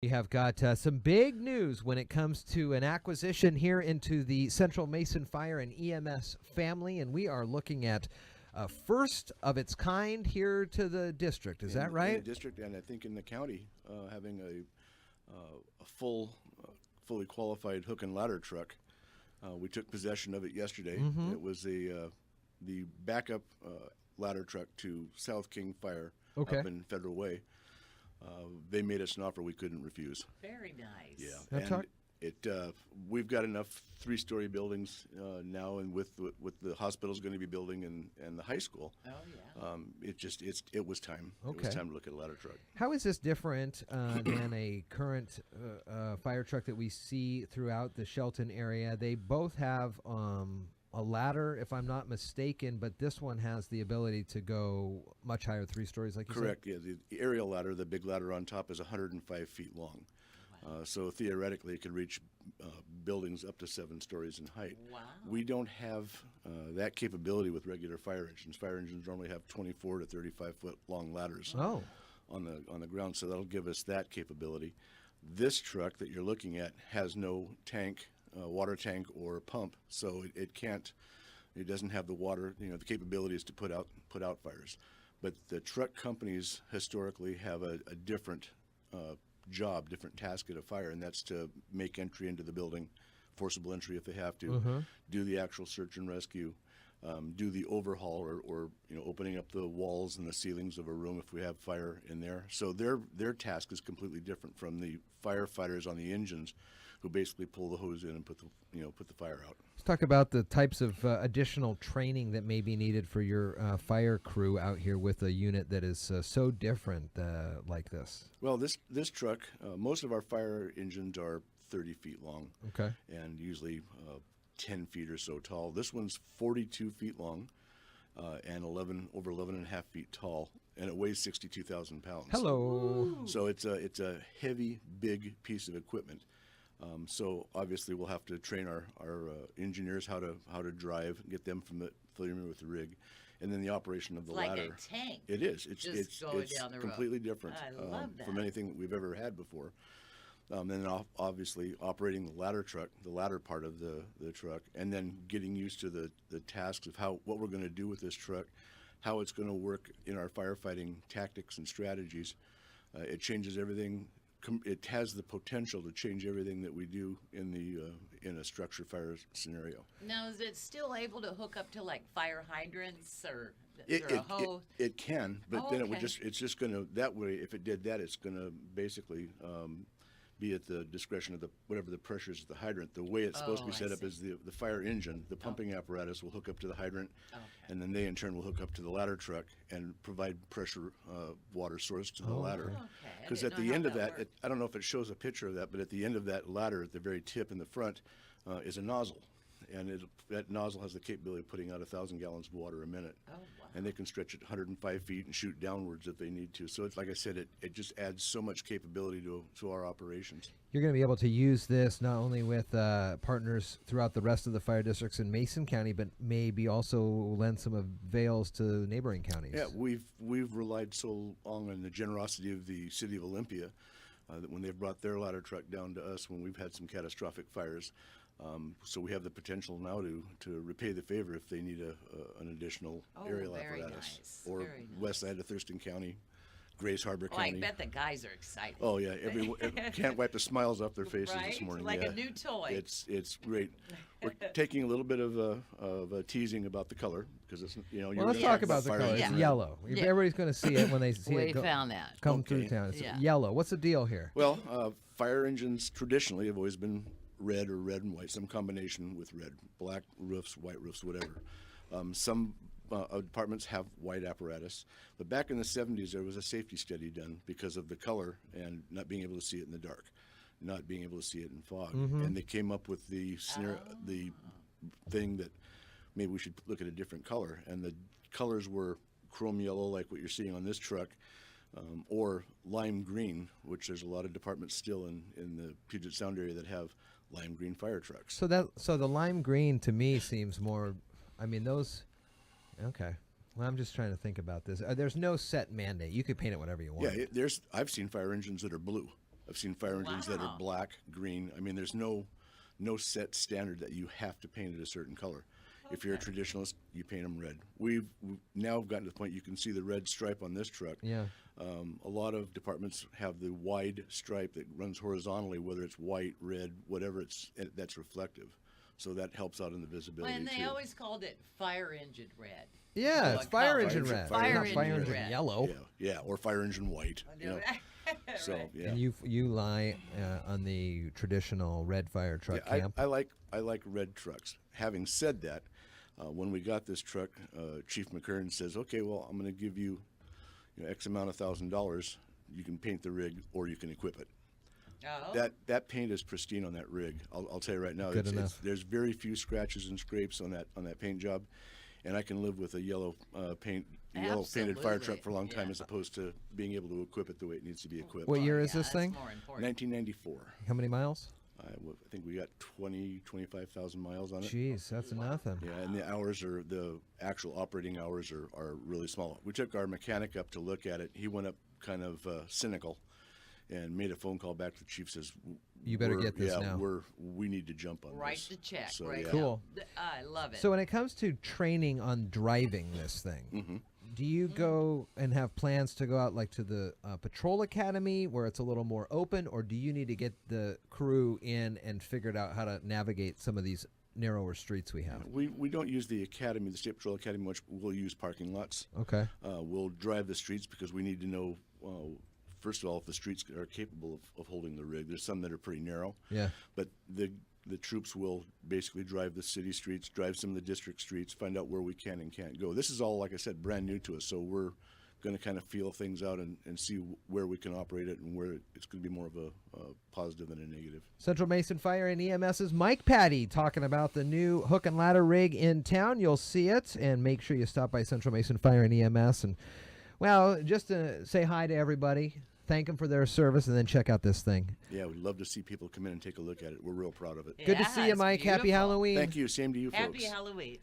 We have got some big news when it comes to an acquisition here into the Central Mason Fire and EMS family, and we are looking at a first of its kind here to the district. Is that right? In the district, and I think in the county, having a fully qualified hook and ladder truck. We took possession of it yesterday. Mm-hmm. It was the backup ladder truck to South King Fire up in Federal Way. They made us an offer we couldn't refuse. Very nice. Yeah, and we've got enough 3-story buildings now, and with the hospital's going to be building and the high school. Oh yeah. It was time. Okay. It was time to look at a ladder truck. How is this different than a current fire truck that we see throughout the Shelton area? They both have a ladder, if I'm not mistaken, but this one has the ability to go much higher, 3 stories, like you said? Correct. Yeah, the aerial ladder, the big ladder on top, is 105 feet long. Wow. So theoretically, it could reach buildings up to 7 stories in height. Wow. We don't have that capability with regular fire engines. Fire engines normally have 24 to 35 foot long ladders on the ground, so that'll give us that capability. This truck that you're looking at has no tank, water tank or pump, so it doesn't have the water, the capabilities to put out fires. But the truck companies historically have a different job, different task at a fire, and that's to make entry into the building, forcible entry if they have to, do the actual search and rescue, do the overhaul or opening up the walls and the ceilings of a room if we have fire in there. So their task is completely different from the firefighters on the engines, who basically pull the hose in and put the fire out. Let's talk about the types of additional training that may be needed for your fire crew out here with a unit that is so different like this. Well, this truck, most of our fire engines are 30 feet long, and usually 10 feet or so tall. This one's 42 feet long and over 11 and a half feet tall, and it weighs 62,000 pounds. Hello. So it's a heavy, big piece of equipment. So obviously we'll have to train our engineers how to drive, get them familiar with the rig, and then the operation of the ladder. Like a tank. It is. It's going down the road. Completely different from anything that we've ever had before. Then obviously operating the ladder part of the truck, and then getting used to the tasks of what we're going to do with this truck, how it's going to work in our firefighting tactics and strategies. It changes everything. It has the potential to change everything that we do in a structure fire scenario. Now, is it still able to hook up to like fire hydrants or a hose? It can, but then it's just going to, that way, if it did that, it's going to basically be at the discretion of whatever the pressures of the hydrant. The way it's supposed to be set up is the fire engine, the pumping apparatus will hook up to the hydrant, and then they in turn will hook up to the ladder truck and provide pressure water source to the ladder. Because at the end of that, I don't know if it shows a picture of that, but at the end of that ladder, at the very tip in the front, is a nozzle. And that nozzle has the capability of putting out 1,000 gallons of water a minute. Oh, wow. And they can stretch it 105 feet and shoot downwards if they need to. So it's like I said, it just adds so much capability to our operations. You're going to be able to use this not only with partners throughout the rest of the fire districts in Mason County, but maybe also lend some avails to neighboring counties. Yeah, we've relied so long on the generosity of the city of Olympia that when they've brought their ladder truck down to us when we've had some catastrophic fires. So we have the potential now to repay the favor if they need an additional aerial apparatus. Nice. Or west side of Thurston County, Grace Harbor County. I bet the guys are excited. Oh yeah, can't wipe the smiles off their faces this morning. Like a new toy. It's great. We're taking a little bit of a teasing about the color because it's Well, let's talk about the color. It's yellow. Yeah. Everybody's going to see it when they see it come through town. It's yellow. What's the deal here? Well, fire engines traditionally have always been red or red and white, some combination with red, black roofs, white roofs, whatever. Some departments have white apparatus, but back in the 70s there was a safety study done because of the color and not being able to see it in the dark, not being able to see it in fog, and they came up with the thing that maybe we should look at a different color, and the colors were chrome yellow like what you're seeing on this truck, or lime green, which there's a lot of departments still in the Puget Sound area that have lime green fire trucks. So the lime green to me seems more, I mean those, okay. Well, I'm just trying to think about this. There's no set mandate. You could paint it whatever you want. Yeah, I've seen fire engines that are blue. I've seen fire engines that are Wow. black, green. I mean, there's no set standard that you have to paint it a certain color. If you're a traditionalist, you paint them red. We've now gotten to the point you can see the red stripe on this truck. Yeah. A lot of departments have the wide stripe that runs horizontally, whether it's white, red, whatever that's reflective. So that helps out in the visibility And they too. always called it fire engine red. Yeah, Oh, it's a fire color. engine red. Fire not fire engine engine red. yellow. Yeah, or fire engine white. You know. So Right. yeah. And you lie on the traditional red fire truck Yeah, camp. I like red trucks. Having said that, when we got this truck, Chief McKern says, "Okay, well, I'm going to give you, X amount of $1,000. You can paint the rig, or you can equip it." Oh. That paint is pristine on that rig. I'll tell you right now. Good enough. There's very few scratches and scrapes on that paint job, and I can live with a yellow painted fire truck Absolutely. for a long time, Yeah. as opposed to being able to equip it the way it needs to be equipped. What year is Yeah, this that's thing? more important. 1994. How many miles? I think we got 25,000 miles on it. Jeez, that's nothing. Yeah, and the actual operating hours are really small. We took our mechanic up to look at it. He went up kind of cynical and made a phone call back to the chief, says, You better get this now." we need to jump on Write this. the check. So, right yeah. Cool. now. I love it. So when it comes to training on driving this thing, do you go and have plans to go out like to the patrol academy where it's a little more open, or do you need to get the crew in and figured out how to navigate some of these narrower streets we have? We don't use the academy, the State Patrol Academy much. We'll use parking lots. Okay. We'll drive the streets because we need to know, first of all, if the streets are capable of holding the rig. There's some that are pretty narrow. Yeah. But the troops will basically drive the city streets, drive some of the district streets, find out where we can and can't go. This is all, like I said, brand new to us, so we're going to kind of feel things out and see where we can operate it and where it's going to be more of a positive than a negative. Central Mason Fire and EMS's Mike Patti talking about the new hook and ladder rig in town. You'll see it, and make sure you stop by Central Mason Fire and EMS. And, well, just to say hi to everybody, thank them for their service, and then check out this thing. Yeah, we'd love to see people come in and take a look at it. We're real proud of it. Good to see you, it's Mike. Happy beautiful. Halloween. Thank you. Same to you, folks. Happy Halloween.